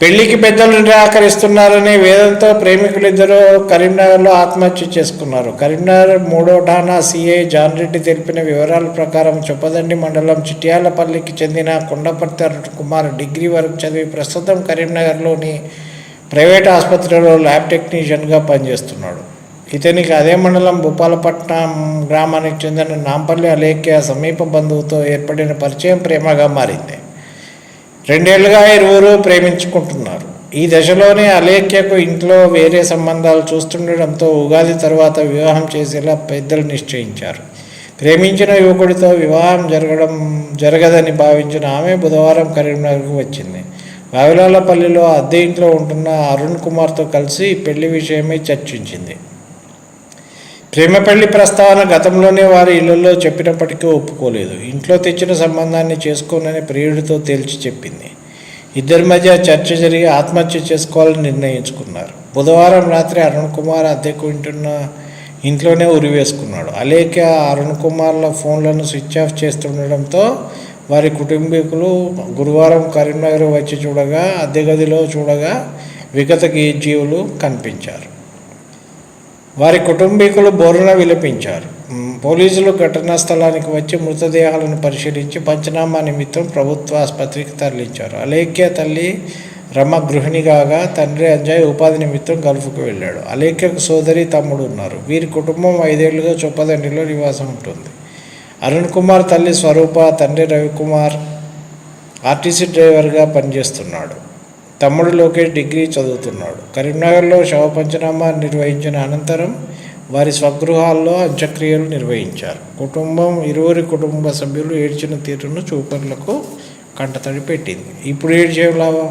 పెళ్లికి పెద్దలు నిరాకరిస్తున్నారని వేదంతో ప్రేమికులిద్దరూ కరీంనగర్లో ఆత్మహత్య చేసుకున్నారు. కరీంనగర్ 3వ ఠాణా సీఐ జాన్ రెడ్డి తెలిపిన వివరాల ప్రకారం చొప్పదండి మండలం చిట్యాలపల్లికి చెందిన కొండపర్తి అరుణ్ కుమార్ డిగ్రీ వరకు చదివి ప్రస్తుతం కరీంనగర్లోని ప్రైవేట్ ఆసుపత్రిలో ల్యాబ్ టెక్నీషియన్గా పనిచేస్తున్నాడు. ఇతనికి అదే మండలం భూపాలపట్నం గ్రామానికి చెందిన నాంపల్లి అలేఖ్య సమీప బంధువుతో ఏర్పడిన పరిచయం ప్రేమగా మారింది. 2 ఏళ్లుగా ఇరువురు ప్రేమించుకుంటున్నారు. ఈ దశలోనే అలేఖ్యకు ఇంట్లో వేరే సంబంధాలు చూస్తుండడంతో ఉగాది తర్వాత వివాహం చేసేలా పెద్దలు నిశ్చయించారు. ప్రేమించిన యువకుడితో వివాహం జరగదని భావించిన ఆమె బుధవారం కరీంనగర్కు వచ్చింది. వావిలాలపల్లిలో అద్దె ఇంట్లో ఉంటున్న అరుణ్ కుమార్తో కలిసి పెళ్లి విషయమై చర్చించింది. ప్రేమ పెళ్లి ప్రస్తావన గతంలోనే వారి ఇళ్లలో చెప్పినప్పటికీ ఒప్పుకోలేదు. ఇంట్లో తెచ్చిన సంబంధాన్ని చేసుకోనని ప్రియుడితో తేల్చి చెప్పింది. ఇద్దరి మధ్య చర్చ జరిగి ఆత్మహత్య చేసుకోవాలని నిర్ణయించుకున్నారు. బుధవారం రాత్రి అరుణ్ కుమార్ అద్దెకు ఉంటున్న ఇంట్లోనే ఉరివేసుకున్నాడు. అలేఖ్య అరుణ్ కుమార్ల ఫోన్లను స్విచ్ ఆఫ్ చేస్తుండడంతో వారి కుటుంబీకులు గురువారం కరీంనగర్ వచ్చి అద్దె గదిలో చూడగా విగత జీవులు కనిపించారు. వారి కుటుంబీకులు బోరున విలపించారు. పోలీసులు ఘటనా స్థలానికి వచ్చి మృతదేహాలను పరిశీలించి పంచనామా నిమిత్తం ప్రభుత్వ ఆసుపత్రికి తరలించారు. అలేఖ్య తల్లి రమ గృహిణి కాగా తండ్రి అంజయ్ ఉపాధి నిమిత్తం గల్ఫ్కు వెళ్ళాడు. అలేఖ్యకు సోదరి తమ్ముడు ఉన్నారు. వీరి కుటుంబం 5 ఏళ్లుగా చొప్పదండిలో నివాసం ఉంటుంది. అరుణ్ కుమార్ తల్లి స్వరూప, తండ్రి రవికుమార్ ఆర్టీసీ డ్రైవర్గా పనిచేస్తున్నాడు. తమ్ముడు లోకేష్ డిగ్రీ చదువుతున్నాడు. కరీంనగర్లో శవ పంచనామా నిర్వహించిన అనంతరం వారి స్వగృహాల్లో అంత్యక్రియలు నిర్వహించారు. ఇరువురి కుటుంబ సభ్యులు ఏడ్చిన తీరును చూపర్లకు కంటతడి పెట్టింది. ఇప్పుడు ఏడ్చే లాభం?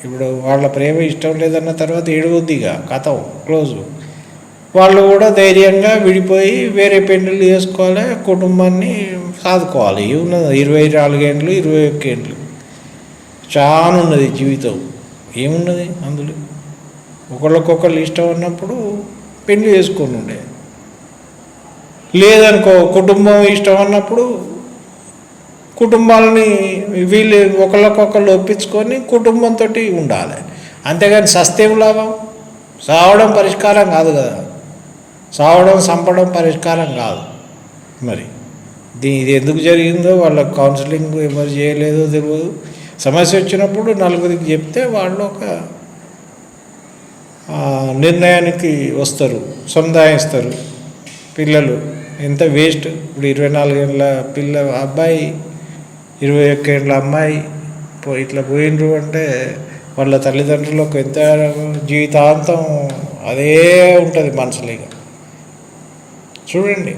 ఇప్పుడు వాళ్ళ ప్రేమ ఇష్టం లేదన్న తర్వాత ఏడుగుద్దిగా కథం క్లోజు. వాళ్ళు కూడా ధైర్యంగా విడిపోయి వేరే పెళ్ళిళ్ళు చేసుకోవాలి, కుటుంబాన్ని సాదుకోవాలి. ఉన్నది 24 ఏండ్లు 21 ఏండ్లు చాలా ఉన్నది జీవితం. ఏమున్నది అందులో? ఒకళ్ళకొకళ్ళు ఇష్టం ఉన్నప్పుడు పెళ్లి చేసుకొని ఉండే, లేదనుకో కుటుంబం ఇష్టం అన్నప్పుడు కుటుంబాలని వీళ్ళు ఒకళ్ళకొకళ్ళు ఒప్పించుకొని కుటుంబంతో ఉండాలి. అంతేగాని సస్తేం లాభం? సావడం పరిష్కారం కాదు కదా, సావడం చంపడం పరిష్కారం కాదు. మరి ఇది ఎందుకు జరిగిందో వాళ్ళకి కౌన్సిలింగ్ ఎవరు చేయలేదో తెలియదు. సమస్య వచ్చినప్పుడు నలుగురికి చెప్తే వాళ్ళు ఒక నిర్ణయానికి వస్తారు, సముదాయిస్తారు. పిల్లలు ఎంత వేస్ట్. ఇప్పుడు 24 ఏళ్ళ అబ్బాయి 21 ఏళ్ళ అమ్మాయి ఇట్లా పోయినరు అంటే వాళ్ళ తల్లిదండ్రులకు ఎంత జీవితాంతం అదే ఉంటుంది మనసులో. చూడండి.